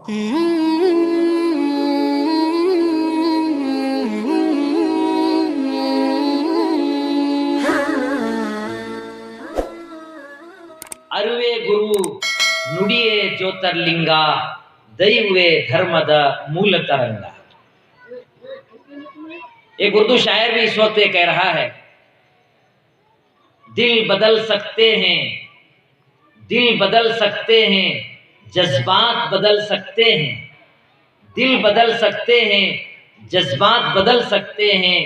ಅರುವೆ ಗುರು ನುಡಿಯೇ ಜ್ಯೋತಿರ್ಲಿಂಗ ದೈವೇ ಧರ್ಮದ मूल तरंगा। एक उर्दू शायर भी इस वक्त ये कह रहा है, दिल बदल सकते हैं, दिल बदल सकते हैं, जज्बात बदल सकते हैं, दिल बदल सकते हैं, जज्बात बदल सकते हैं,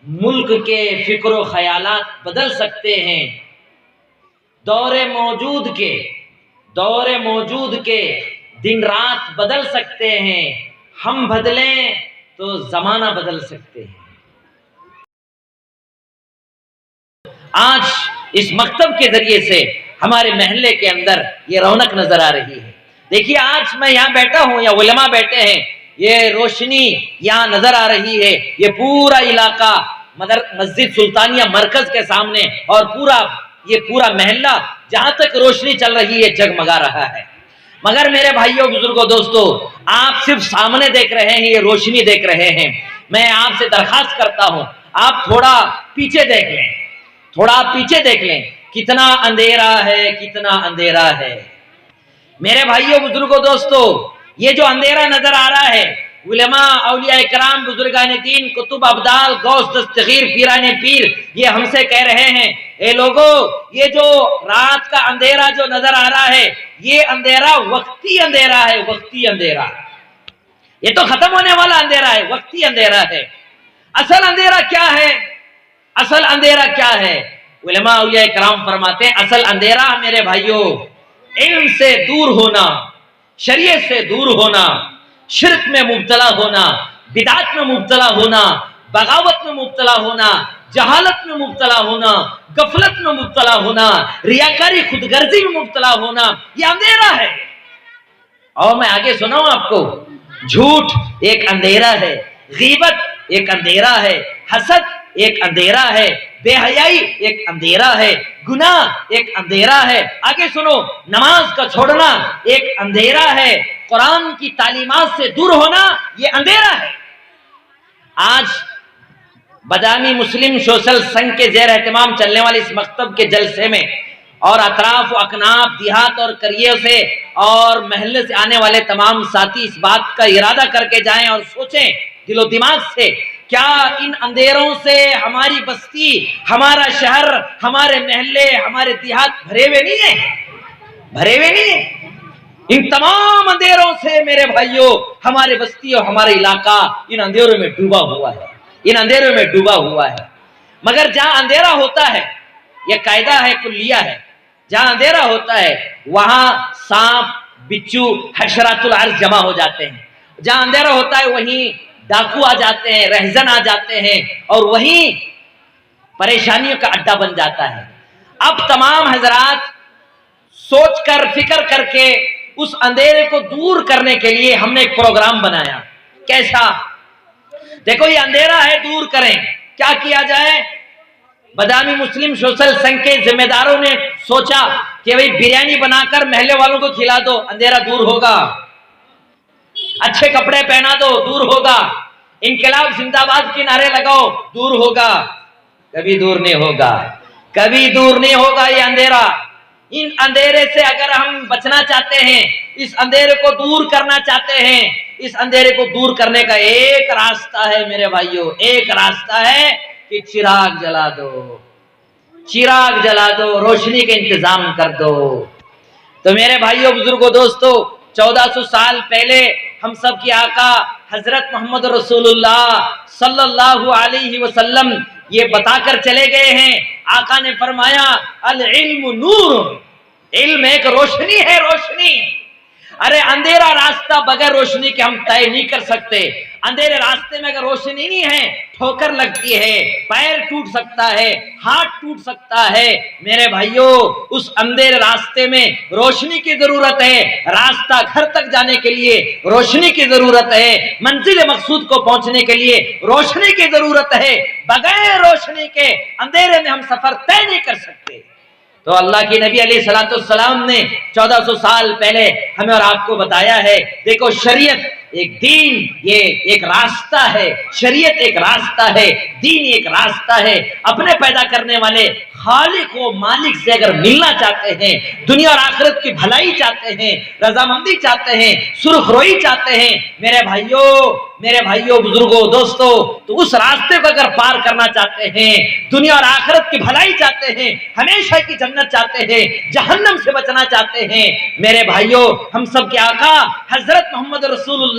मुल्क के फिक्र व ख्यालात बदल सकते हैं, दौरे मौजूद के दिन रात बदल सकते हैं, हम बदलें तो जमाना बदल सकते हैं। आज इस मकतब के जरिए से हमारे महल्ले के अंदर ये रौनक नजर आ रही है। देखिए आज मैं यहाँ बैठा हूँ या उलमा बैठे हैं, ये रोशनी यहाँ नजर आ रही है। ये पूरा इलाका मस्जिद सुल्तानिया मरकज के सामने और ये पूरा महल्ला जहां तक रोशनी चल रही है जगमगा रहा है। मगर मेरे भाइयों बुजुर्गों दोस्तों, आप सिर्फ सामने देख रहे हैं, ये रोशनी देख रहे हैं। मैं आपसे दरखास्त करता हूं, आप थोड़ा पीछे देख लें, थोड़ा पीछे देख लें, कितना अंधेरा है, कितना अंधेरा है। मेरे भाइयों बुजुर्गों दोस्तों, ये जो अंधेरा नजर आ रहा है, उलमा औलिया इकराम बुजुर्गान दीन कुतुब अब्दाल गौस दस्तगीर पीराने पीर ये हमसे कह रहे हैं, ए लोगों, ये जो रात का अंधेरा जो नजर आ रहा है, ये अंधेरा वक्ती अंधेरा है, वक्ती अंधेरा। ये तो खत्म होने वाला अंधेरा है, वक्ती अंधेरा है। असल अंधेरा क्या है? असल अंधेरा क्या है? उलमा औलिया इकराम फरमाते हैं, असल अंधेरा मेरे भाइयों इल्म से दूर होना, शरीयत से दूर होना, शिर्क में मुब्तला होना, बिदात में मुब्तला होना, बगावत में मुब्तला होना, जहालत में मुब्तला होना, गफलत में मुब्तला होना, रियाकारी खुदगर्जी में मुब्तला होना, ये अंधेरा है। और मैं आगे सुनाऊं आपको, झूठ एक अंधेरा है, गीबत एक अंधेरा है, हसद एक अंधेरा है, बेहयाई एक अंधेरा है, गुनाह एक अंधेरा है। आगे सुनो, नमाज का छोड़ना एक अंधेरा है, कुरान की तालीमात से दूर होना ये अंधेरा है। आज बदामी मुस्लिम सोशल संघ के जेर एहतमाम चलने वाले इस मकतब के जलसे में और अतराफ अकनाफ देहात और करिए से और महल्ले से आने वाले तमाम साथी इस बात का इरादा करके जाएं और सोचें दिलो दिमाग से, क्या इन अंधेरों से हमारी बस्ती, हमारा शहर, हमारे महल्ले, हमारे देहात भरे हुए नहीं है? भरे हुए नहीं है? इन तमाम अंधेरों से मेरे भाइयों हमारे बस्ती और हमारा इलाका इन अंधेरों में डूबा हुआ है, इन अंधेरों में डूबा हुआ है। मगर जहां अंधेरा होता है, यह कायदा है, कुल्लिया है, जहां अंधेरा होता है वहां सांप, बिच्छू, हशरातुल अर्ज जमा हो जाते हैं। जहां अंधेरा होता है वहीं डाकू आ जाते हैं, रहजन आ जाते हैं और वहीं परेशानियों का अड्डा बन जाता है। अब तमाम हजरात सोचकर फिक्र करके उस अंधेरे को दूर करने के लिए हमने एक प्रोग्राम बनाया। कैसा? देखो ये अंधेरा है, दूर करें, क्या किया जाए? बदामी मुस्लिम सोशल संघ के जिम्मेदारों ने सोचा कि भाई बिरयानी बनाकर महल्ले वालों को खिला दो, अंधेरा दूर होगा। अच्छे कपड़े पहना दो, दूर होगा। इनकलाब जिंदाबाद के नारे लगाओ, दूर होगा। कभी दूर नहीं होगा, कभी दूर नहीं होगा ये अंधेरा। इन अंधेरे से अगर हम बचना चाहते हैं, इस अंधेरे को दूर करना चाहते हैं, इस अंधेरे को दूर करने का एक रास्ता है मेरे भाइयों, एक रास्ता है कि चिराग जला दो, चिराग जला दो, रोशनी का इंतजाम कर दो। तो मेरे भाइयों बुजुर्गों दोस्तों, 1400 साल पहले हम सब की आका हजरत मोहम्मद रसूलुल्लाह सल्लल्लाहु अलैहि वसल्लम ये बताकर चले गए हैं। आका ने फरमाया अल इल्म नूर, इल्म एक रोशनी है, रोशनी। अरे अंधेरा रास्ता बगैर रोशनी के हम तय नहीं कर सकते। अंधेरे रास्ते में अगर रोशनी नहीं है, ठोकर लगती है, पैर टूट सकता है, हाथ टूट सकता है। मेरे भाइयों उस अंधेरे रास्ते में रोशनी की जरूरत है। रास्ता घर तक जाने के लिए रोशनी की जरूरत है, मंजिल मकसूद को पहुंचने के लिए रोशनी की जरूरत है। बगैर रोशनी के अंधेरे में हम सफर तय नहीं कर सकते। تو اللہ کی نبی علیہ الصلوۃ والسلام نے 1400 سال پہلے ہمیں اور آپ کو بتایا ہے، دیکھو شریعت ایک دین، یہ ایک راستہ ہے، شریعت ایک راستہ ہے، دین ایک راستہ ہے۔ اپنے پیدا کرنے والے خالق و مالک سے اگر ملنا چاہتے ہیں، دنیا اور آخرت کی بھلائی چاہتے ہیں، رضامندی چاہتے ہیں، سرخ روئی چاہتے ہیں، میرے بھائیوں بزرگوں دوستوں، تو اس راستے کو اگر پار کرنا چاہتے ہیں، دنیا اور آخرت کی بھلائی چاہتے ہیں، ہمیشہ کی جنت چاہتے ہیں، جہنم سے بچنا چاہتے ہیں، میرے بھائیوں ہم سب کے آقا حضرت محمد رسول اللہ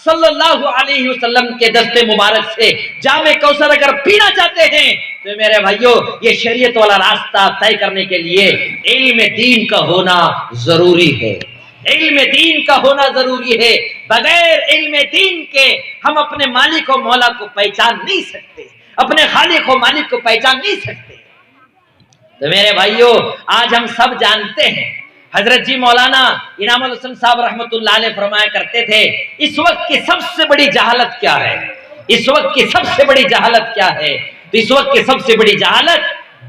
صلی اللہ علیہ وسلم کے دست مبارک سے جام کوثر اگر پینا چاہتے ہیں تو میرے بھائیوں یہ شریعت والا راستہ طے کرنے کے لیے علم دین کا ہونا ضروری ہے، علم دین کا ہونا ضروری ہے۔ بغیر علم دین کے ہم اپنے مالک و مولا کو پہچان نہیں سکتے، اپنے خالق و مالک کو پہچان نہیں سکتے۔ تو میرے بھائیوں آج ہم سب جانتے ہیں، حضرت جی مولانا انعام الحسن صاحب رحمۃ اللہ علیہ فرمایا کرتے تھے، اس وقت کی سب سے بڑی جہالت کیا ہے؟ اس وقت کی سب سے بڑی جہالت کیا ہے؟ تو اس وقت کی سب سے بڑی جہالت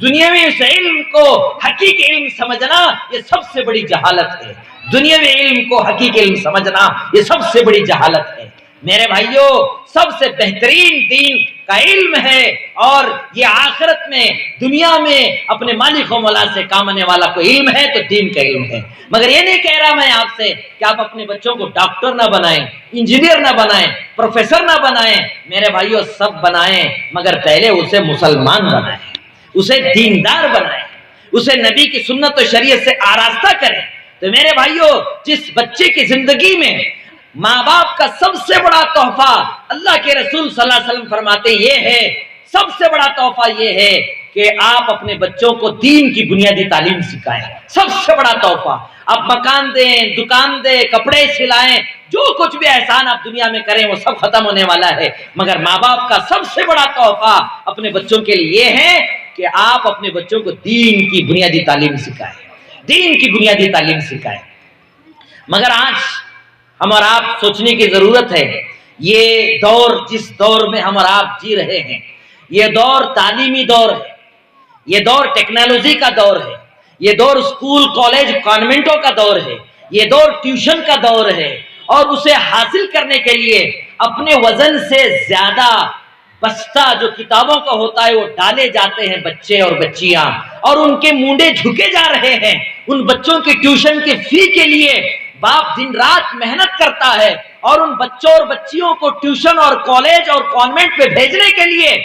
دنیاوی اس علم کو حقیقی علم سمجھنا، یہ سب سے بڑی جہالت ہے۔ دنیاوی علم کو حقیقی علم سمجھنا یہ سب سے بڑی جہالت ہے۔ میرے بھائیوں سب سے بہترین دین کا علم ہے، اور یہ آخرت میں دنیا میں اپنے مالک و مولا سے کام آنے والا کوئی علم ہے تو دین کا علم ہے۔ مگر یہ نہیں کہہ رہا میں آپ سے کہ آپ اپنے بچوں کو ڈاکٹر نہ بنائیں، انجینئر نہ بنائیں، پروفیسر نہ بنائیں، میرے بھائیوں سب بنائیں، مگر پہلے اسے مسلمان بنائیں، اسے دیندار بنائیں، اسے نبی کی سنت و شریعت سے آراستہ کریں۔ تو میرے بھائیوں جس بچے کی زندگی میں ماں باپ کا سب سے بڑا تحفہ، اللہ کے رسول صلی اللہ علیہ وسلم فرماتے یہ ہے، سب سے بڑا تحفہ یہ ہے کہ آپ اپنے بچوں کو دین کی بنیادی تعلیم سکھائیں۔ سب سے بڑا تحفہ، آپ مکان دیں، دکان دیں، کپڑے سلائیں، جو کچھ بھی احسان آپ دنیا میں کریں وہ سب ختم ہونے والا ہے، مگر ماں باپ کا سب سے بڑا تحفہ اپنے بچوں کے لیے یہ ہے کہ آپ اپنے بچوں کو دین کی بنیادی تعلیم سکھائیں، دین کی بنیادی تعلیم سکھائیں۔ مگر آج ہم اور آپ سوچنے کی ضرورت ہے، یہ دور جس دور میں ہم اور آپ جی رہے ہیں، یہ دور تعلیمی دور ہے، یہ دور ٹیکنالوجی کا دور ہے، یہ دور اسکول کالج کانوینٹوں کا دور ہے، یہ دور ٹیوشن کا دور ہے، اور اسے حاصل کرنے کے لیے اپنے وزن سے زیادہ بستہ جو کتابوں کا ہوتا ہے وہ ڈالے جاتے ہیں بچے اور بچیاں، اور ان کے مونڈے جھکے جا رہے ہیں۔ ان بچوں کی ٹیوشن کی فی کے لیے باپ دن رات محنت کرتا ہے، اور ان بچوں اور بچیوں کو ٹیوشن اور کالج اور کانوینٹ میں بھیجنے کے لیے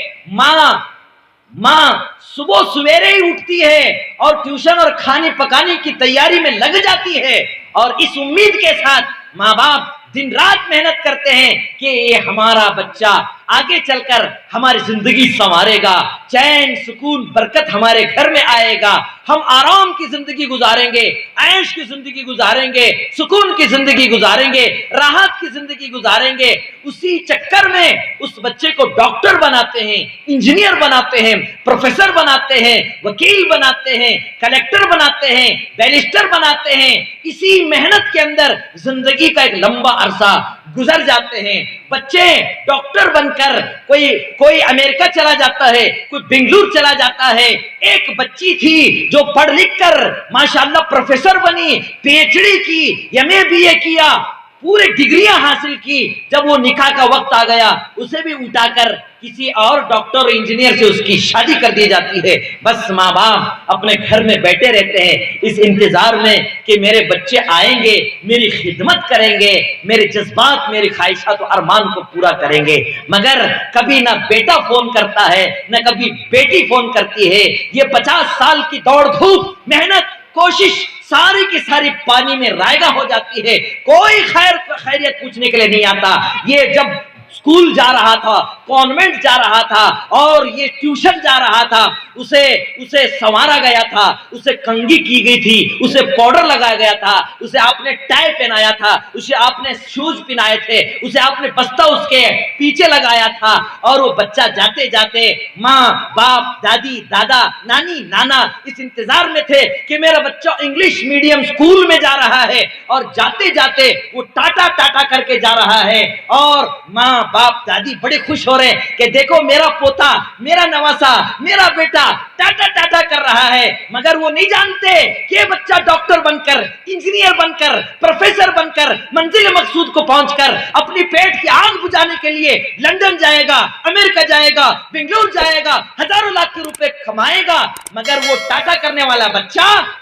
ماں صبح سویرے ہی اٹھتی ہے اور ٹیوشن اور کھانے پکانے کی تیاری میں لگ جاتی ہے، اور اس امید کے ساتھ ماں باپ دن رات محنت کرتے ہیں کہ یہ ہمارا بچہ آگے چل کر ہماری زندگی سنوارے گا، چین سکون برکت ہمارے گھر میں آئے گا، ہم آرام کی زندگی گزاریں گے، عیش کی زندگی گزاریں گے، سکون کی زندگی گزاریں گے، راحت کی زندگی گزاریں گے۔ اسی چکر میں اس بچے کو ڈاکٹر بناتے ہیں، انجینئر بناتے ہیں، پروفیسر بناتے ہیں، وکیل بناتے ہیں، کلیکٹر بناتے ہیں، بیرسٹر بناتے ہیں۔ اسی محنت کے اندر زندگی کا ایک لمبا عرصہ گزر جاتے ہیں۔ بچے ڈاکٹر بن کر کوئی امریکہ چلا جاتا ہے، کوئی بنگلور چلا جاتا ہے۔ ایک بچی تھی جو پڑھ لکھ کر ماشاءاللہ پروفیسر بنی، پی ایچ ڈی کی، ایم اے بی اے کیا، پورے ڈگریاں حاصل کی۔ جب وہ نکاح کا وقت آ گیا اسے بھی اٹھا کر کسی اور ڈاکٹر انجینئر سے اس کی شادی کر دی جاتی ہے۔ بس ماں باپ اپنے گھر میں بیٹھے رہتے ہیں اس انتظار میں کہ میرے بچے آئیں گے، میری خدمت کریں گے، میرے جذبات میری خواہشات و ارمان کو پورا کریں گے۔ مگر کبھی نہ بیٹا فون کرتا ہے نہ کبھی بیٹی فون کرتی ہے۔ یہ 50 سال کی دوڑ دھوپ محنت کوشش ساری کی ساری پانی میں رائگاں ہو جاتی ہے، کوئی خیریت پوچھنے کے لیے نہیں آتا۔ یہ جب اسکول جا رہا تھا، کانوینٹ جا رہا تھا، اور یہ ٹیوشن جا رہا تھا، اسے سنوارا گیا تھا، اسے کنگھی کی گئی تھی، اسے پاؤڈر لگایا گیا تھا، اسے آپ نے ٹائی پہنایا تھا، اسے آپ نے شوز پہنائے تھے، اسے آپ نے بستہ اس کے پیچھے لگایا تھا، اور وہ بچہ جاتے جاتے ماں باپ دادی دادا نانی نانا اس انتظار میں تھے کہ میرا بچہ انگلش میڈیم اسکول میں جا رہا ہے، اور جاتے جاتے وہ ٹاٹا ٹاٹا کر کے جا رہا ہے، اور ماں माँ बाप दादी बड़े खुश हो रहे हैं कि देखो मेरा पोता, मेरा नवासा, मेरा बेटा टाटा टाटा कर रहा है, मगर वो नहीं जानते कि ये बच्चा डॉक्टर बनकर, इंजीनियर बनकर, प्रोफेसर बनकर, मंजिल मकसूद को पहुंचकर अपनी पेट की आग बुझाने के लिए लंदन जाएगा, अमेरिका जाएगा, बेंगलुरु जाएगा, हजारों लाख के रुपए कमाएगा, मगर वो टाटा करने वाला बच्चा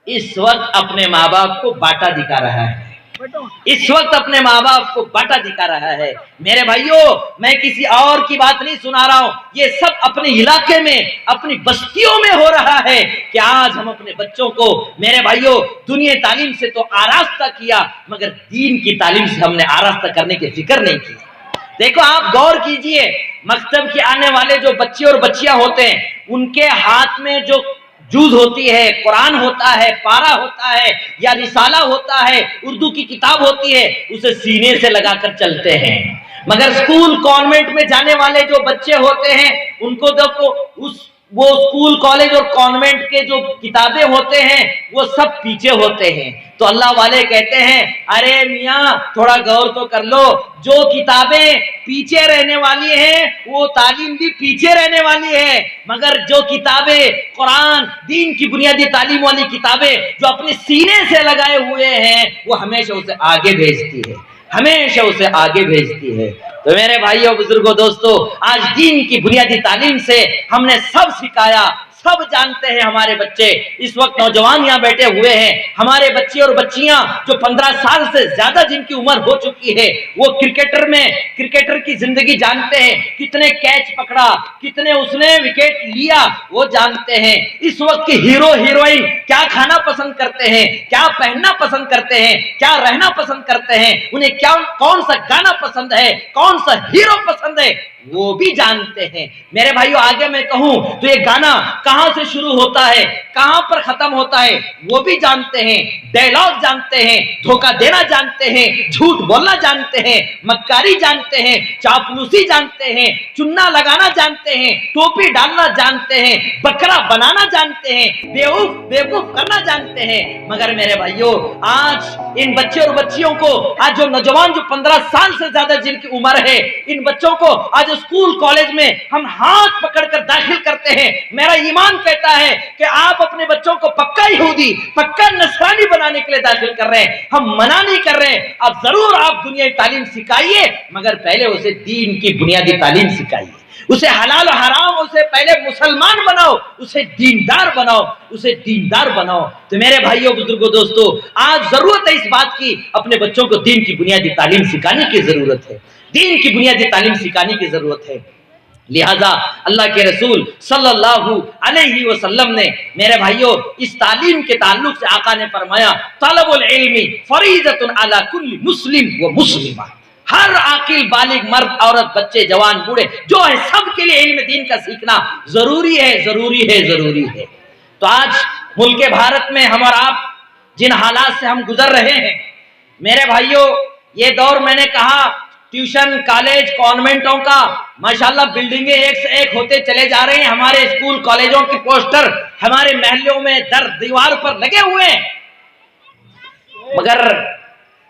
इस वक्त अपने माँ बाप को बाटा दिखा रहा है, इस वक्त अपने माँ बाप को बाटा दिखा रहा है। मेरे भाइयों, मैं किसी और की बात नहीं सुना रहा हूं, ये सब अपने इलाके में, अपनी बस्तियों में हो रहा है कि आज हम अपने बच्चों को, मेरे भाइयों, दुनिया तालीम से तो आरास्ता किया, मगर दीन की तालीम से हमने आरास्ता करने की फिक्र नहीं की। देखो, आप गौर कीजिए, मकतब के आने वाले जो बच्चे और बच्चियां होते हैं, उनके हाथ में जो जूज होती है, कुरान होता है, पारा होता है या रिसाला होता है, उर्दू की किताब होती है, उसे सीने से लगाकर चलते हैं। मगर स्कूल कॉन्वेंट में जाने वाले जो बच्चे होते हैं, उनको देखो, वो स्कूल कॉलेज और कॉन्वेंट के जो किताबें होते हैं वो सब पीछे होते हैं। तो अल्लाह वाले कहते हैं, अरे मियाँ थोड़ा गौर तो कर लो, जो किताबें पीछे रहने वाली हैं वो तालीम भी पीछे रहने वाली है, मगर जो किताबें कुरान, दीन की बुनियादी तालीम वाली किताबें जो अपने सीने से लगाए हुए हैं, वो हमेशा उसे आगे भेजती है, हमेशा उसे आगे भेजती है। तो मेरे भाइयों, बुजुर्गों, दोस्तों, आज दीन की बुनियादी तालीम से हमने सब सिखाया, सब जानते हैं हमारे बच्चे। इस वक्त नौजवान यहाँ बैठे हुए हैं, हमारे बच्चे और बच्चियां जो 15 साल से ज्यादा जिनकी उम्र हो चुकी है, वो क्रिकेटर की जिंदगी जानते हैं, कितने कैच पकड़ा, कितने उसने विकेट लिया, वो जानते हैं। इस वक्त के हीरो हीरोइन क्या खाना पसंद करते हैं, क्या पहनना पसंद करते हैं, क्या रहना पसंद करते हैं, उन्हें क्या कौन सा गाना पसंद है, कौन सा हीरो पसंद है, वो भी जानते हैं। मेरे भाइयों, आगे मैं कहूं तो ये गाना कहां से शुरू होता है, कहां पर खत्म होता है, वो भी जानते हैं। डायलॉग जानते हैं, धोखा देना जानते हैं, झूठ बोलना जानते हैं, मक्कारी जानते हैं, चापलूसी जानते हैं, चुन्ना लगाना जानते हैं, टोपी डालना जानते हैं, बकरा बनाना जानते हैं, बेवकूफ करना जानते हैं। मगर मेरे भाइयों, आज इन बच्चे और बच्चियों को, आज जो नौजवान जो 15 साल से ज्यादा जिनकी उम्र है, इन बच्चों को आज स्कूल कॉलेज में हम हाथ पकड़कर दाखिल करते हैं। मेरा ईमान कहता है कि आप अपने बच्चों को पक्का यहूदी, पक्का नसरानी बनाने के लिए दाखिल कर रहे हैं, हम मना नहीं कर रहे हैं। अब जरूर आप दुनियावी तालीम सिखाइए, मगर पहले उसे दीन की बुनियादी तालीम सिखाइए, उसे हलाल और हराम, उसे पहले मुसलमान बनाओ, उसे दीनदार बनाओ, उसे दीनदार बनाओ। तो मेरे भाइयों, बुजुर्गों, दोस्तों, आज जरूरत है इस बात की, अपने बच्चों को दीन की बुनियादी तालीम सिखाने की जरूरत है, दीन की बुनियादी तालीम सिखाने की जरूरत है। लिहाजा अल्लाह के रसूल सल्लल्लाहु अलैहि वसल्लम ने, मेरे भाइयों, इस तालीम के ताल्लुक से आका ने फरमाया, तलबुल इल्मी फरीज़तुन अला कुल्ली मुस्लिम व मुस्लिमा। हर आकिल, बालिग, मर्द, औरत, बच्चे, जवान, बूढ़े जो है, सबके लिए इल्म दीन का सीखना जरूरी है, जरूरी है, जरूरी है। तो आज मुल्क भारत में हम और आप जिन हालात से हम गुजर रहे हैं, मेरे भाइयों, ये दौर मैंने कहा ट्यूशन, कॉलेज, कॉन्वेंटों का माशाल्लाह बिल्डिंगें एक से एक होते चले जा रहे हैं। हमारे स्कूल कॉलेजों के पोस्टर हमारे महल्लों में दर दीवार पर लगे हुए हैं। मगर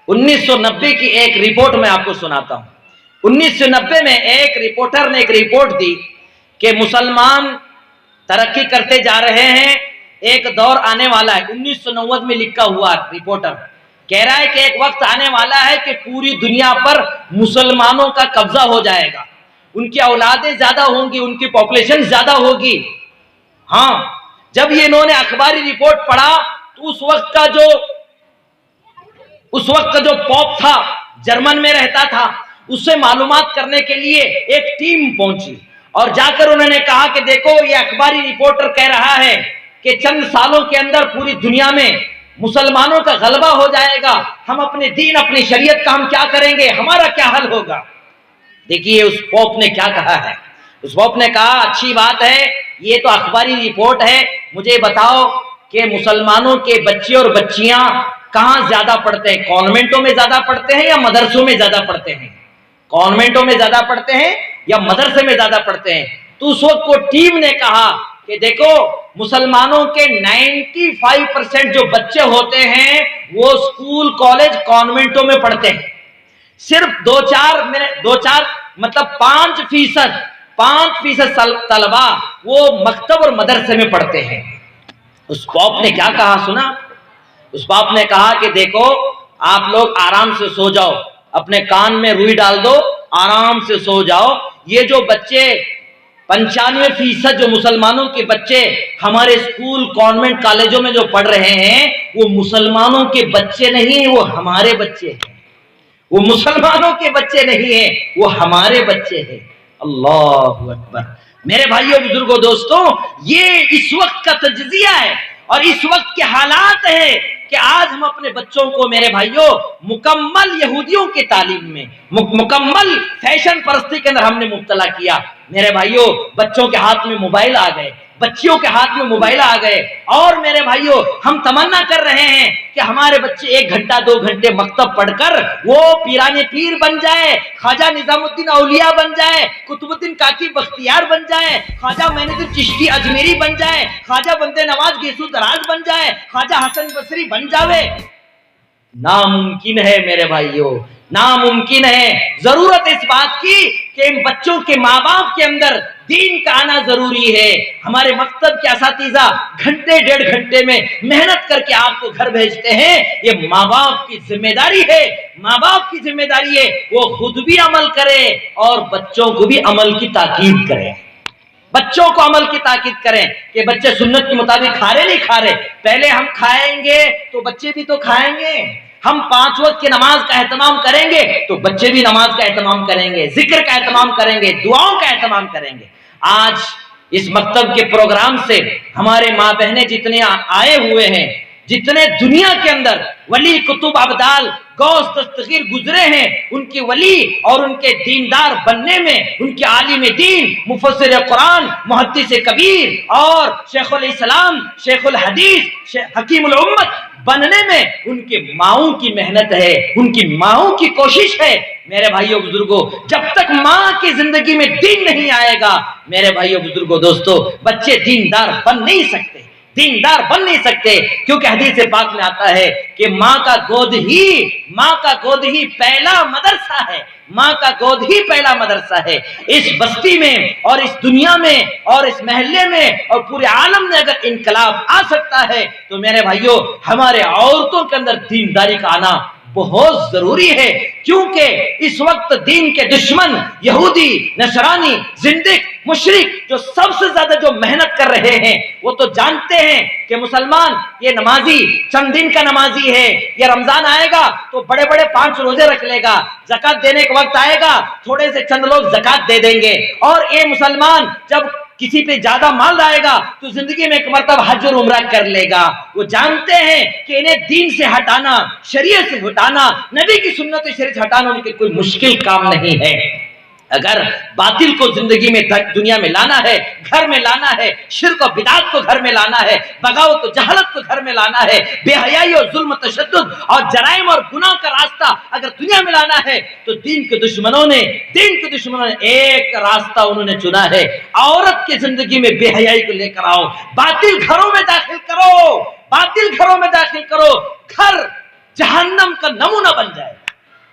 1990 की एक रिपोर्ट मैं आपको सुनाता हूं। 1990 में एक रिपोर्टर ने एक रिपोर्ट दी कि मुसलमान तरक्की करते जा रहे हैं, एक दौर आने वाला है। 1990 में लिखा हुआ रिपोर्टर कह रहा है कि एक वक्त आने वाला है कि पूरी दुनिया पर मुसलमानों का कब्जा हो जाएगा, उनकी औलादें ज्यादा होंगी, उनकी पॉपुलेशन ज्यादा होगी। हाँ, जब ये इन्होंने अखबारी रिपोर्ट पढ़ा तो उस वक्त का जो पॉप था, जर्मन में रहता था, उससे मालूमात करने के लिए एक टीम पहुंची और जाकर उन्होंने कहा कि देखो, ये अखबारी रिपोर्टर कह रहा है कि चंद सालों के अंदर पूरी दुनिया में मुसलमानों का गलबा हो जाएगा, हम अपने दीन, अपनी शरीयत का हम क्या करेंगे, हमारा क्या हल होगा। देखिए उस पोप ने क्या कहा है। उस पोप ने कहा, अच्छी बात है, ये तो अखबारी रिपोर्ट है, मुझे बताओ कि मुसलमानों के बच्चे और बच्चियां कहां ज्यादा पढ़ते हैं, कॉन्वेंटों में ज्यादा पढ़ते हैं या मदरसों में ज्यादा पढ़ते हैं, कॉन्वेंटों में ज्यादा पढ़ते हैं या मदरसे में ज्यादा पढ़ते हैं। तो उस वक्त को टीम ने कहा कि देखो, मुसलमानों के 95% जो बच्चे होते हैं वो स्कूल, कॉलेज, कॉन्वेंटों में पढ़ते हैं। صرف دو چار مطلب 5% طلبا وہ مکتب اور مدرسے میں پڑھتے ہیں۔ اس باپ نے کیا کہا سنا؟ اس باپ نے کہا کہ دیکھو آپ لوگ آرام سے سو جاؤ، اپنے کان میں روئی ڈال دو، آرام سے سو جاؤ۔ یہ جو بچے 95% جو مسلمانوں کے بچے ہمارے اسکول کانوینٹ کالجوں میں جو پڑھ رہے ہیں وہ مسلمانوں کے بچے نہیں، وہ ہمارے بچے ہیں۔ وہ مسلمانوں کے بچے نہیں ہیں، وہ ہمارے بچے ہیں۔ اللہ اکبر۔ میرے بھائیوں بزرگوں دوستوں، یہ اس وقت کا تجزیہ ہے اور اس وقت کے حالات ہے کہ آج ہم اپنے بچوں کو میرے بھائیوں مکمل یہودیوں کی تعلیم میں، مکمل فیشن پرستی کے اندر ہم نے مبتلا کیا۔ میرے بھائیوں بچوں کے ہاتھ میں موبائل آ گئے، بچیوں کے ہاتھ میں موبائل آ گئے، اور میرے بھائیوں ہم تمنا کر رہے ہیں کہ ہمارے بچے 1 گھنٹہ 2 گھنٹے مکتب پڑھ کر وہ پیرانے پیر بن جائے، خواجہ نظام الدین اولیاء بن جائے، قطب الدین کاکی بختیار بن جائے، خواجہ معین الدین چشتی اجمیری بن جائے، خواجہ بندے نواز گیسو دراز بن جائے، خواجہ حسن بصری بن جاوے۔ ناممکن ہے میرے بھائیوں، ناممکن ہے۔ ضرورت اس بات کی کہ ان بچوں کے ماں باپ کے اندر دین کا آنا ضروری ہے۔ ہمارے مکتب کے اساتذہ گھنٹے 1.5 گھنٹے میں محنت کر کے آپ کو گھر بھیجتے ہیں، یہ ماں باپ کی ذمہ داری ہے۔ ماں باپ کی ذمہ داری ہے وہ خود بھی عمل کرے اور بچوں کو بھی عمل کی تاکید کرے، بچوں کو عمل کی تاکید کریں کہ بچے سنت کے مطابق کھا رہے نہیں کھا رہے۔ پہلے ہم کھائیں گے تو بچے بھی تو کھائیں گے، ہم 5 وقت کی نماز کا اہتمام کریں گے تو بچے بھی نماز کا اہتمام کریں گے، ذکر کا اہتمام کریں گے، دعاؤں کا اہتمام کریں گے۔ آج اس مکتب کے پروگرام سے ہمارے ماں بہنیں جتنے آئے ہوئے ہیں، جتنے دنیا کے اندر ولی کتب ابدال غوث دستگیر گزرے ہیں، ان کی ولی اور ان کے دیندار بننے میں، ان کے عالم دین، مفسر قرآن، محدث کبیر اور شیخ الاسلام، شیخ الحدیث، حکیم الامت بننے میں ان کے ماؤں کی محنت ہے، ان کی ماؤں کی کوشش ہے۔ میرے بھائیوں بزرگوں، جب تک ماں کی زندگی میں دین نہیں آئے گا میرے بھائیوں بزرگوں دوستوں، بچے دیندار بن نہیں سکتے، دیندار بن نہیں سکتے، کیونکہ حدیث پاک میں آتا ہے کہ ماں کا گود ہی پہلا مدرسہ ہے، ماں کا گود ہی پہلا مدرسہ ہے۔ اس بستی میں اور اس دنیا میں اور اس محلے میں اور پورے عالم میں اگر انقلاب آ سکتا ہے تو میرے بھائیوں ہمارے عورتوں کے اندر دینداری کا آنا بہت ضروری ہے، کیونکہ اس وقت دین کے دشمن یہودی، نصرانی، زندق، مشرک جو سب سے زیادہ جو محنت کر رہے ہیں وہ تو جانتے ہیں کہ مسلمان یہ نمازی چند دن کا نمازی ہے، یہ رمضان آئے گا تو بڑے بڑے 5 روزے رکھ لے گا، زکات دینے کا وقت آئے گا تھوڑے سے چند لوگ زکات دے دیں گے، اور یہ مسلمان جب کسی پہ زیادہ مال آئے گا تو زندگی میں ایک مرتبہ حج اور عمرہ کر لے گا۔ وہ جانتے ہیں کہ انہیں دین سے ہٹانا، شریعت سے ہٹانا، نبی کی سنت شریعت سے ہٹانا ان کے کوئی مشکل کام نہیں ہے۔ اگر باطل کو زندگی میں دنیا میں لانا ہے، گھر میں لانا ہے، شرک و بدعت کو گھر میں لانا ہے، بغاوت و جہالت کو گھر میں لانا ہے، بے حیائی اور ظلم و تشدد اور جرائم اور گناہ کا راستہ اگر دنیا میں لانا ہے تو دین کے دشمنوں نے ایک راستہ انہوں نے چنا ہے، عورت کی زندگی میں بے حیائی کو لے کر آؤ، باطل گھروں میں داخل کرو، باطل گھروں میں داخل کرو، گھر جہنم کا نمونہ بن جائے۔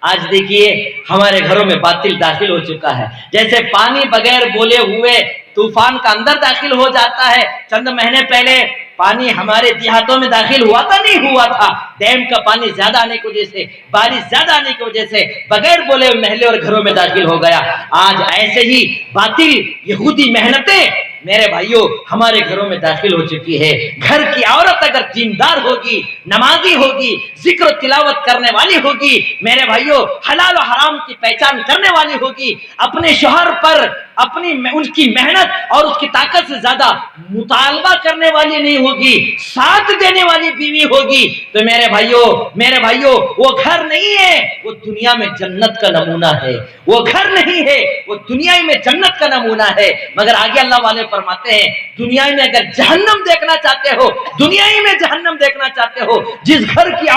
آج دیکھیے ہمارے گھروں میں باطل داخل ہو چکا ہے، جیسے پانی بغیر بولے ہوئے طوفان کا اندر داخل ہو جاتا ہے۔ چند مہینے پہلے پانی ہمارے دیہاتوں میں داخل ہوا تھا، نہیں ہوا تھا، ڈیم کا پانی زیادہ آنے کی وجہ سے، بارش زیادہ آنے کی وجہ سے بغیر بولے محلے اور گھروں میں داخل ہو گیا۔ آج ایسے ہی باطل یہودی محنتیں میرے بھائیوں ہمارے گھروں میں داخل ہو چکی ہے۔ گھر کی عورت اگر دیندار ہوگی، نمازی ہوگی، ذکر و تلاوت کرنے والی ہوگی، میرے بھائیوں حلال و حرام کی پہچان کرنے والی ہوگی، اپنے شوہر پر ان کی محنت اور اس کی طاقت سے زیادہ مطالبہ کرنے والی نہیں ہوگی، ساتھ دینے والی بیوی ہوگی، تو میرے بھائیوں وہ گھر نہیں ہے، وہ دنیا میں جنت کا نمونہ ہے۔ وہ گھر نہیں ہے، وہ دنیا میں جنت کا نمونہ ہے۔ مگر آگے اللہ والے فرماتے ہیں دنیا میں اگر جہنم دیکھنا چاہتے ہو، دنیا میں جہنم دیکھنا چاہتے ہو، جس گھر کی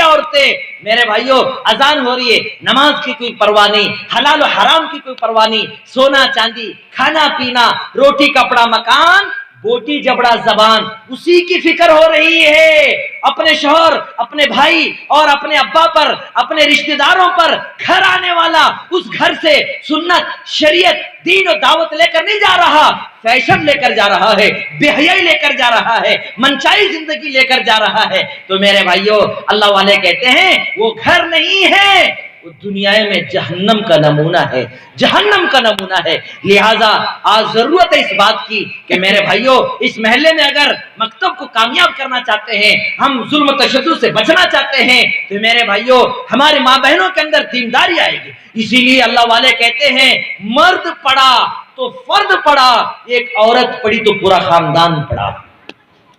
عورتیں میرے بھائیوں اذان ہو رہی ہے، نماز کی کوئی پرواہ نہیں، حلال و حرام کی کوئی پرواہ نہیں، سونا چاندی، کھانا پینا، روٹی کپڑا مکان، बोटी जबड़ा जबान, उसी की फिक्र हो रही है। अपने शौहर, अपने भाई और अपने अब्बा पर, अपने रिश्तेदारों पर घर आने वाला उस घर से सुन्नत, शरीयत, दीन और दावत लेकर नहीं जा रहा, फैशन लेकर जा रहा है, बेहयाई लेकर जा रहा है, मनचाही जिंदगी लेकर जा रहा है। तो मेरे भाइयों, अल्लाह वाले कहते हैं वो घर नहीं है, वो दुनिया में जहन्नम का नमूना है, जहन्नम का नमूना है। लिहाजा आज जरूरत है इस बात की कि मेरे भाइयों, इस महल्ले में अगर मकतब को कामयाब करना चाहते हैं, हम जुल्म तशद्दुद से बचना चाहते हैं, तो मेरे भाइयों हमारे माँ बहनों के अंदर दीनदारी आएगी। इसीलिए अल्लाह वाले कहते हैं मर्द पड़ा तो फर्द पड़ा, एक औरत पड़ी तो पूरा खानदान पड़ा।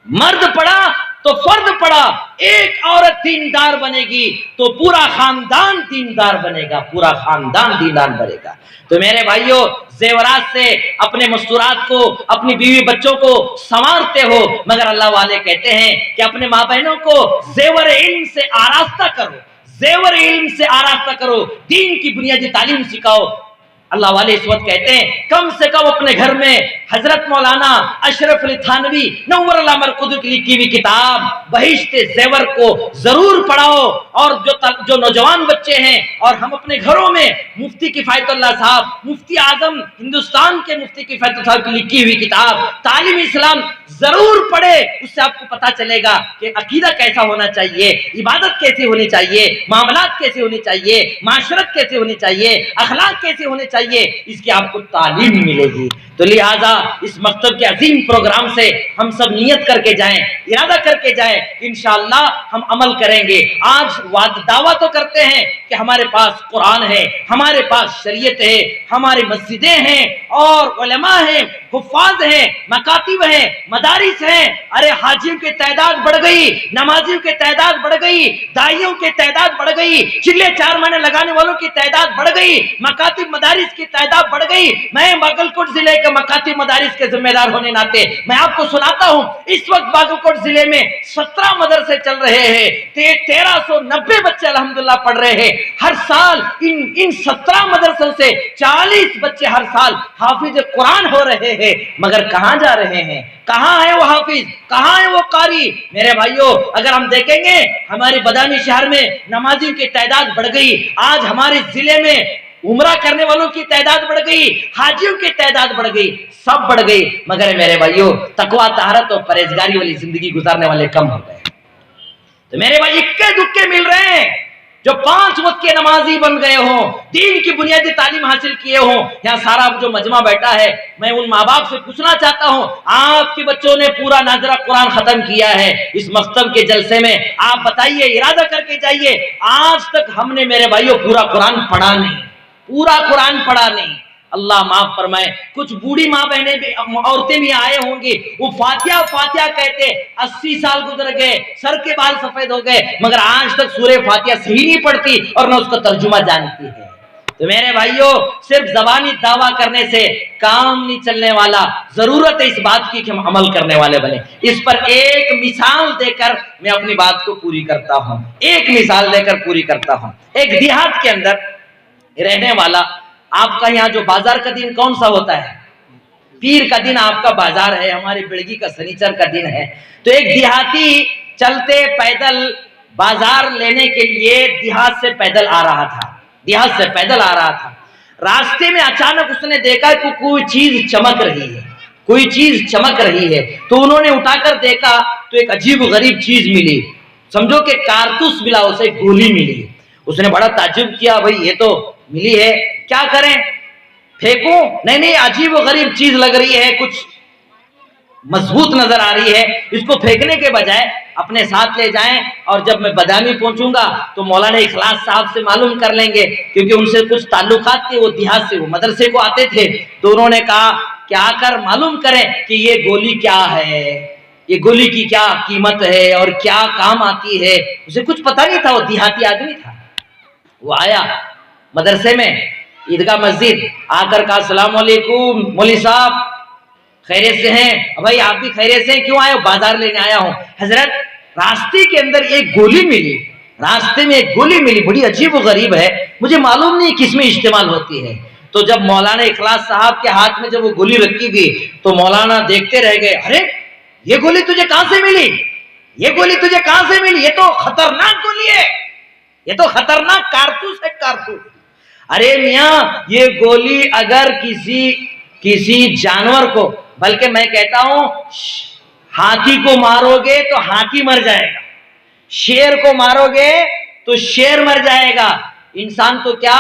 मर्द पड़ा तो फर्द पड़ा, एक औरत दीनदार बनेगी तो पूरा खानदान दीनदार बनेगा, पूरा खानदान दीनदार बनेगा। तो मेरे भाइयों, जेवरात से अपने मस्तूरात को, अपनी बीवी बच्चों को संवारते हो, मगर अल्लाह वाले कहते हैं कि अपने माँ बहनों को जेवर इल्म से आरास्ता करो, जेवर इल्म से आरास्ता करो, दीन की बुनियादी तालीम सिखाओ। अल्लाह वाले इस वक्त कहते हैं कम से कम अपने घर में हजरत मौलाना अशरफ अली थानवी नव्वरल्लाह मरकज़ की लिखी हुई किताब बहिश्ते ज़ेवर को जरूर पढ़ाओ। और जो नौजवान बच्चे हैं, और हम अपने घरों में मुफ्ती किफायतुल्लाह साहब, मुफ्ती आजम हिंदुस्तान के मुफ्ती किफायतुल्लाह साहब की लिखी हुई किताब तालीम इस्लाम जरूर पढ़े। उससे आपको पता चलेगा कि अकीदा कैसा होना चाहिए, इबादत कैसी होनी चाहिए, मामलात कैसे होनी चाहिए, माशरत कैसे होनी चाहिए, अखलाक कैसे होने चाहिए, इसकी आपको तालीम मिलेगी। तो लिहाजा इस मकतब के अजीम प्रोग्राम से हम सब नियत करके जाएं, इरादा करके जाएं, इंशाअल्लाह हम अमल करेंगे। आज दावा तो करते हैं कि हमारे पास कुरान है, हमारे पास शरीयत है, हमारी मस्जिदें हैं और उलमा हैं, हुफ्फाज हैं, मकातिब हैं, मदारिस हैं। अरे हाजियों की तादाद बढ़ गई, नमाजियों की तादाद बढ़ गई, दाइयों की तादाद बढ़ गई, चिल्ले 4 महीने लगाने वालों की तादाद बढ़ गई, मकातिब मदारिस की तादाद बढ़ गई। मैं बागलकोट जिले के मकातिब मदारिस के जिम्मेदार होने नाते मैं आपको सुनाता हूं, इस वक्त बागलकोट जिले में 17 मदरसे चल रहे हैं, 1390 बच्चे अल्हम्दुलिल्लाह पढ़ रहे हैं। हर साल इन 17 मदरसों से 40 बच्चे हर साल हाफिज कुरान हो रहे हैं। मगर कहां जा रहे हैं, कहां है वो हाफिज, कहां है वो कारी? मेरे भाइयों, अगर हम देखेंगे हमारे बदामी शहर में नमाजियों की तादाद बढ़ गई, आज हमारे जिले में उम्रा करने वालों की तादाद बढ़ गई, हाजियों की तादाद बढ़ गई, सब बढ़ गई, मगर मेरे भाइयों तकवा, तहरत और परहेजगारी वाली जिंदगी गुजारने वाले कम हो गए। तो मेरे भाई इक्के दुक्के मिल रहे हैं जो 5 वक्त के नमाजी बन गए हों, दीन की बुनियादी तालीम हासिल किए हों। यहाँ सारा जो मजमा बैठा है, मैं उन माँ बाप से पूछना चाहता हूँ, आपके बच्चों ने पूरा नाजरा कुरान खत्म किया है इस मकतब के जलसे में, आप बताइए, इरादा करके जाइए, आज तक हमने मेरे भाइयों पूरा कुरान पढ़ा नहीं, पूरा कुरान पढ़ा नहीं। अल्लाह माफ फरमाए, कुछ बूढ़ी माँ बहने भी, औरतें भी आए होंगी, वो फातिहा फातिहा कहते 80 साल गुजर गए, सर के बाल सफेद हो गए, मगर आज तक सूरे फातिहा सही नहीं पढ़ती और न उसका तर्जुमा जानती है। तो मेरे भाइयों, सिर्फ जबानी दावा करने से काम नहीं चलने वाला, जरूरत है इस बात की कि हम अमल करने वाले बने। इस पर एक मिसाल देकर मैं अपनी बात को पूरी करता हूँ, एक मिसाल देकर पूरी करता हूँ। एक देहात के अंदर रहने वाला, आपका यहाँ जो बाजार का दिन कौन सा होता है? पीर का दिन आपका बाजार है, हमारी बिड़गी का शनिचर का दिन है। तो एक देहाती चलते पैदल बाजार लेने के लिए देहात से पैदल आ रहा था, देहात से पैदल आ रहा था। रास्ते में अचानक उसने देखा कि कोई चीज चमक रही है, कोई चीज चमक रही है। तो उन्होंने उठाकर देखा तो एक अजीब गरीब चीज मिली, समझो कि कारतूस मिला, उसे गोली मिली। उसने बड़ा ताज्जुब किया, भाई ये तो मिली है, क्या करें, फेंकूं? नहीं, अजीब व गरीब चीज लग रही है, कुछ मजबूत नजर आ रही है, इसको फेंकने के बजाय अपने साथ ले जाएं, और जब मैं बदामी पहुंचूंगा तो मौलाना इखलास साहब से मालूम कर लेंगे, क्योंकि उनसे कुछ ताल्लुकात थे, वो देहात से, वो मदरसे को आते थे। तो उन्होंने कहा कि आकर मालूम करें कि ये गोली क्या है, ये गोली की क्या कीमत है और क्या काम आती है। उसे कुछ पता नहीं था, वो देहाती आदमी था। वो आया मदरसे में, ईदगाह मस्जिद, आकर कहा अस्सलाम वालेकुम मौलवी साहब, खैरियत से हैं? भाई आप भी खैरियत से हैं? क्यों आए हो? बाजार लेने आया हूँ। हजरत, रास्ते के अंदर एक गोली मिली, रास्ते में एक गोली मिली, बड़ी अजीब व गरीब है, मुझे मालूम नहीं किस में इस्तेमाल होती है। تو جب مولانا اخلاص صاحب کے ہاتھ میں جب وہ گولی رکھی گئی تو مولانا دیکھتے رہ گئے، ارے یہ گولی تجھے کہاں سے ملی، یہ گولی تجھے کہاں سے ملی، یہ تو خطرناک گولی ہے، یہ تو خطرناک کارتوس ہے، کارتوس۔ ارے میاں یہ گولی اگر کسی جانور کو، بلکہ میں کہتا ہوں ہاتھی کو مارو گے تو ہاتھی مر جائے گا، شیر کو مارو گے تو شیر مر جائے گا، انسان تو کیا،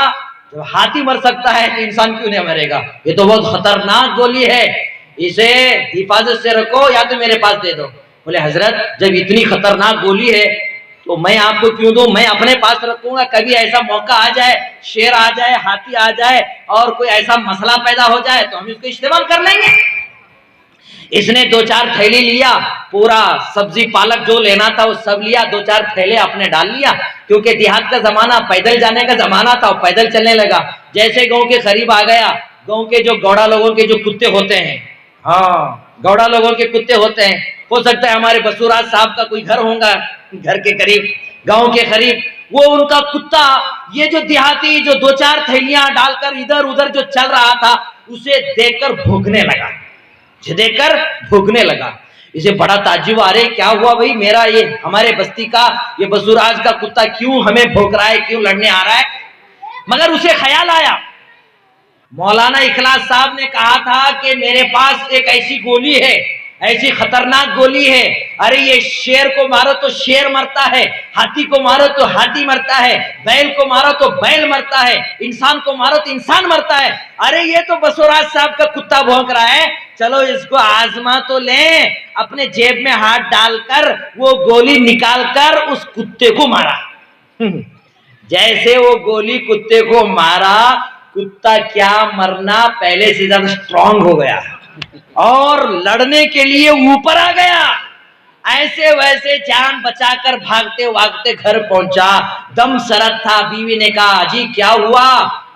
جب ہاتھی مر سکتا ہے تو انسان کیوں نہیں مرے گا؟ یہ تو بہت خطرناک گولی ہے، اسے حفاظت سے رکھو یا تو میرے پاس دے دو۔ بولے حضرت جب اتنی خطرناک گولی ہے تو میں آپ کو کیوں دوں، میں اپنے پاس رکھوں گا، کبھی ایسا موقع آ جائے، شیر آ جائے، ہاتھی آ جائے اور کوئی ایسا مسئلہ پیدا ہو جائے تو ہم اس کو استعمال کر لیں گے۔ اس نے 2-4 تھیلی لیا، پورا سبزی پالک جو لینا تھا وہ سب لیا، 2-4 تھیلے اپنے ڈال لیا، کیونکہ دیہات کا زمانہ پیدل جانے کا زمانہ تھا، وہ پیدل چلنے لگا۔ جیسے گاؤں کے قریب آ گیا، گاؤں کے جو گوڑا لوگوں کے جو کتے ہوتے ہیں، ہاں گوڑا لوگوں کے کتے ہوتے ہیں، ہو سکتا ہے ہمارے بسوراج صاحب کا کوئی گھر ہوگا گھر کے قریب، گاؤں کے قریب، وہ ان کا کتا یہ جو دیہاتی جو 2-4 تھیلیاں ڈال کر ادھر ادھر جو چل رہا تھا اسے دیکھ کر بھوکنے لگا، دیکھ کر بھوکنے لگا۔ اسے بڑا تعجب آ رہے کیا ہوا بھائی، میرا یہ ہمارے بستی کا یہ بسوراج کا کتا کیوں ہمیں بھوک رہا ہے، کیوں لڑنے آ رہا ہے؟ مگر اسے خیال آیا مولانا اخلاص صاحب نے کہا تھا کہ میرے پاس ایک ایسی گولی ہے، ایسی خطرناک گولی ہے، ارے یہ شیر کو مارو تو شیر مرتا ہے، ہاتھی کو مارو تو ہاتھی مرتا ہے، بیل کو مارو تو بیل مرتا ہے، انسان کو مارو تو انسان مرتا ہے، ارے یہ تو بسوراج صاحب کا کتا بھونک رہا ہے، چلو اس کو آزما تو لیں۔ اپنے جیب میں ہاتھ ڈال کر وہ گولی نکال کر اس کتے کو مارا۔ جیسے وہ گولی کتے کو مارا، کتا کیا مرنا پہلے سے زیادہ اسٹرانگ ہو گیا اور لڑنے کے لیے اوپر آ گیا، ایسے ویسے جان بچا کر بھاگتے بھاگتے گھر پہنچا، دم سرد تھا۔ بیوی نے کہا جی کیا ہوا؟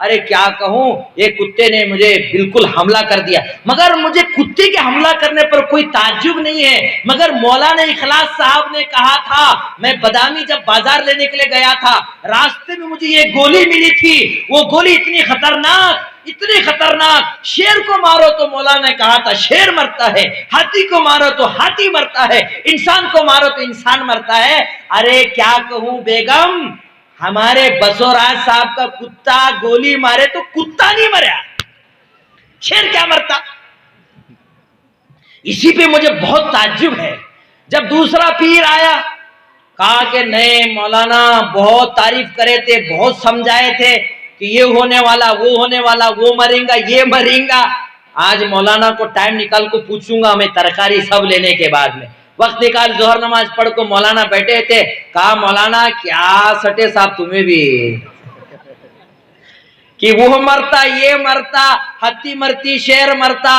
ارے کیا کہوں، یہ کتے نے مجھے بالکل حملہ کر دیا۔ مگر مجھے کتے کے حملہ کرنے پر کوئی تعجب نہیں ہے، مگر مولانا اخلاص صاحب نے کہا تھا، میں بادامی جب بازار لینے کے لیے گیا تھا، راستے میں مجھے یہ گولی ملی تھی، وہ گولی اتنی خطرناک، اتنی خطرناک، شیر کو مارو تو مولانا نے کہا تھا شیر مرتا ہے، ہاتھی کو مارو تو ہاتھی مرتا ہے، انسان کو مارو تو انسان مرتا ہے۔ ارے کیا کہوں بیگم، ہمارے بسوراج صاحب کا کتا گولی مارے تو کتا نہیں مریا، شیر کیا مرتا؟ اسی پہ مجھے بہت تعجب ہے۔ جب دوسرا پیر آیا کہا کہ نہیں مولانا بہت تعریف کرے تھے، بہت سمجھائے تھے کہ یہ ہونے والا، وہ ہونے والا، وہ مریں گا، یہ مریں گا۔ آج مولانا کو ٹائم نکال کو پوچھوں گا میں ترکاری سب لینے کے بعد میں، وقت نکال ظہر نماز پڑھ کو مولانا بیٹھے تھے، کہا مولانا کیا سٹے صاحب تمہیں بھی کہ وہ مرتا، یہ مرتا، ہاتھی مرتی، شیر مرتا۔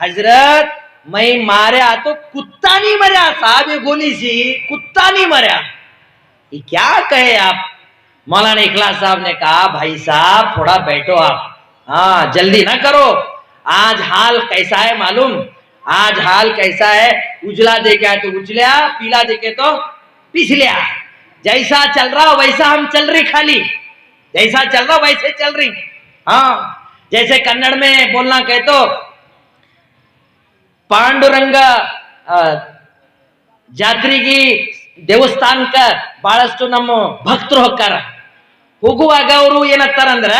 حضرت میں ماریا تو کتا نہیں مریا صاحب، یہ گولی سی کتا نہیں مریا۔ یہ کیا کہے آپ؟ مولانا اخلاص صاحب نے کہا بھائی صاحب تھوڑا بیٹھو آپ، ہاں جلدی نہ کرو، آج حال کیسا ہے معلوم؟ آج حال کیسا ہے؟ اجلا دیکھا ہے تو اجلیا، پیلا دیکھے تو پیس لیا، جیسا چل رہا ویسا ہم چل رہی، خالی جیسا چل رہا ویسے چل رہی۔ ہاں جیسے کنڑ میں بولنا کہ تو ಪಾಂಡುರಂಗ ಜಾತ್ರೆಗೆ ದೇವಸ್ಥಾನಕ್ಕ ಬಹಳಷ್ಟು ನಮ್ಮ ಭಕ್ತರು ಹೋಗ್ತಾರ, ಹೋಗುವಾಗ ಅವರು ಏನಂತಾರಂದ್ರ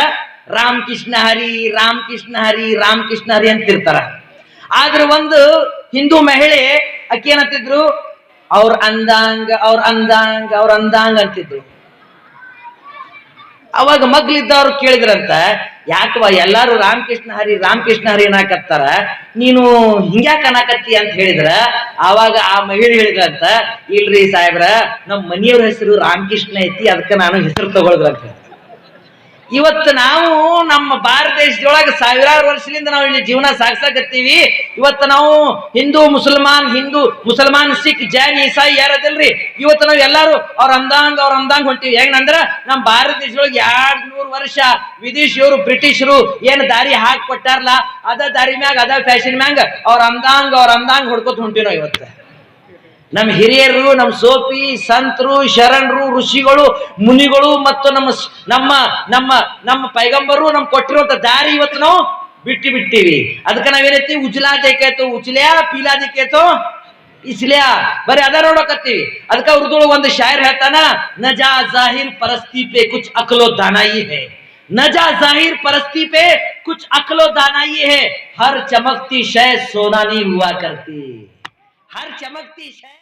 ರಾಮ್ ಕೃಷ್ಣ ಹರಿ ರಾಮ್ ಕೃಷ್ಣ ಹರಿ ರಾಮ್ ಕೃಷ್ಣ ಹರಿ ಅಂತಿರ್ತಾರ। ಆದ್ರೆ ಒಂದು ಹಿಂದೂ ಮಹಿಳೆ ಆಕೆ ಏನಂತಿದ್ರು, ಅವ್ರ ಅಂದಾಂಗ ಅವ್ರ ಅಂದಾಂಗ ಅವ್ರ ಅಂದಾಂಗ ಅಂತಿದ್ರು। ಅವಾಗ ಮಗ್ಲಿದ್ದವ್ರು ಕೇಳಿದ್ರಂತ, ಯಾಕವ ಎಲ್ಲಾರು ರಾಮಕೃಷ್ಣ ಹರಿ ಅನ್ನಕತ್ತಾರ, ನೀನು ಹಿಂಗ್ಯಾಕ ಅನ್ನಕತ್ತಿ ಅಂತ ಹೇಳಿದ್ರ, ಆವಾಗ ಆ ಮಹಿಳೆ ಹೇಳಿದ್ರಂತ, ಇಲ್ರಿ ಸಾಹೇಬ್ರ ನಮ್ಮ ಮನೆಯವ್ರ ಹೆಸರು ರಾಮಕೃಷ್ಣ ಐತಿ, ಅದಕ್ಕೆ ನಾನು ಹೆಸರು ತಗೊಳ್ದ್ರಂತ। ಇವತ್ತು ನಾವು ನಮ್ಮ ಭಾರತ ದೇಶದೊಳಗೆ ಸಾವಿರಾರು ವರ್ಷದಿಂದ ನಾವು ಇಲ್ಲಿ ಜೀವನ ಸಾಗಿಸಕತ್ತೀವಿ। ಇವತ್ತು ನಾವು ಹಿಂದೂ ಮುಸಲ್ಮಾನ್ ಸಿಖ್ ಜೈನ್ ಈಸಾಯಿ ಯಾರದಲ್ರಿ, ಇವತ್ತು ನಾವು ಎಲ್ಲಾರು ಅವ್ರ ಅಂದಂಗ ಹೊಂಟಿವಿ। ಹೆಂಗಂದ್ರ ನಮ್ಮ ಭಾರತ ದೇಶದೊಳಗೆ 200 ವರ್ಷ ವಿದೇಶಿಯವರು ಬ್ರಿಟಿಷರು ಏನ್ ದಾರಿ ಹಾಕಿ ಕೊಟ್ಟಾರಲ್ಲ, ಅದ ದಾರಿ ಮ್ಯಾಗ ಅದ ಫ್ಯಾಷನ್ ಮ್ಯಾಗ ಅವ್ರ ಅಂದಂಗ ಹೊಡ್ಕೊತ ಹೊಂಟಿವಿ ನಾವು ಇವತ್ತು। ನಮ್ಮ ಹಿರಿಯರು, ನಮ್ಮ ಸೋಪಿ ಸಂತರು, ಶರಣರು, ಋಷಿಗಳು, ಮುನಿಗಳು ಮತ್ತು ನಮ್ಮ ನಮ್ಮ ನಮ್ಮ ನಮ್ಮ ಪೈಗಂಬರು ನಮ್ ಕೊಟ್ಟಿರುವಂತ ದಾರಿ ಇವತ್ತು ನಾವು ಬಿಟ್ಟಿವಿ. ಅದಕ್ಕೆ ನಾವೇನೈತಿ ಉಜ್ಲಾ ದೇಖೇತೋ ಉಚ್ಲ್ಯಾ, ಪೀಲಾ ದೇಖೇತೋ ಇಸ್ಲ್ಯಾ, ಬರೀ ಅದ ನೋಡಕತ್ತೀವಿ. ಅದಕ್ಕೆ ಉರ್ದುಳಗ ಒಂದು ಶಾಯರ್ ಹೇಳ್ತಾನ, ನಜಾ ಜಾಹಿರ್ ಪರಸ್ತಿ ಪೇ ಕುಚ್ ಅಕ್ಲೋ ದಾನಾಯಿ ಹೈ, नजा जाहिर परस्ती पे कुछ अक्लो दानाई है, हर चमकती शय सोना नहीं हुआ करती, हर चमकती शय